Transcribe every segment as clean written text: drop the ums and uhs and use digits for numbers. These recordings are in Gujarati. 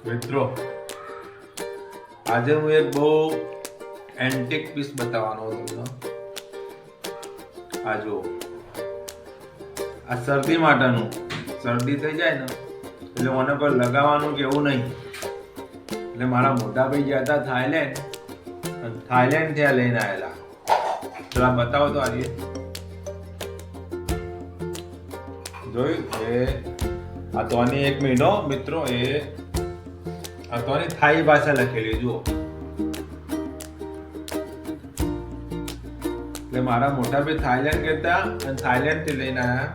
મિત્રો આજે હું એક બહુ એન્ટિક પીસ બતાવવાનો તમને। આ જો આ શરદી માટેનું, શરદી થઈ જાય ને એટલે મને પર લગાવવાનું કે એવું નહીં। એટલે મારા મોટા ભાઈ ગયા હતા થાઈલેન્ડ થી લઈને આવેલા। જરા બતાવો તો આજે જોયું એ આ તો આની 1 મહિનો મિત્રો એ આ તો આની થાઈ ભાષા લખેલી જુઓ। એટલે મારા મોટા ભાઈ થાઈલેન્ડ ગયા અને થાઈલેન્ડ થી લઈને આવ્યા।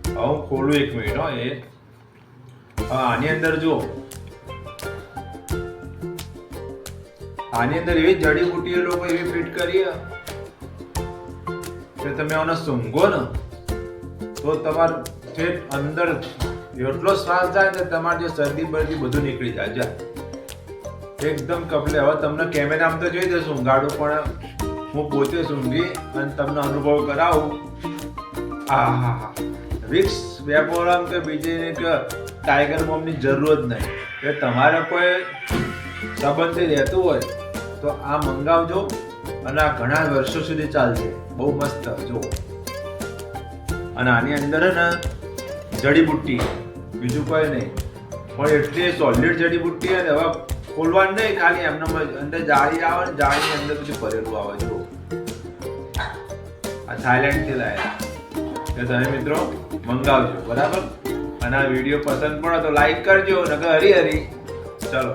હવે હું ખોલું 1 મહિનો એ આની અંદર જુઓ, આની અંદર એવી જડીબુટ્ટીઓ લોકો એવી ફિટ કરી કે તમે આને સૂંઘો ને તો તમાર અંદર એટલો શ્વાસ જાય ને તમારે જે શરદી બરદી બધું નીકળી જાય। એકદમ કપલે। હવે તમને કેમેરામાં તો જોઈ દઈશું ઊંઘાડું, પણ હું પોતે સૂંઘી અને તમને અનુભવ કરાવું। આહા વિક્સ વેપોરમ કે બીજી કે ટાઈગર મોમની જરૂર જ નહીં। કે તમારે કોઈ સંબંધી રહેતું હોય તો આ મંગાવજો અને આ ઘણા વર્ષો સુધી ચાલશે। બહુ મસ્ત જો। અને આની અંદર હે ને જડીબુટ્ટી, બીજું કોઈ નહીં, પણ એટલી સોલિડ જડીબુટ્ટી અને હવે ખોલવાનું નહીં, ખાલી એમને અંદર જાળી આવે ને જાળીની અંદર બધું ભરેલું આવે। જો આ થાઈલેન્ડ થી લાયેલા તો તમે મિત્રો મંગાવજો, બરાબર? અને આ વિડીયો પસંદ પડે તો લાઈક કરજો, નકર હરી હરી। ચલો।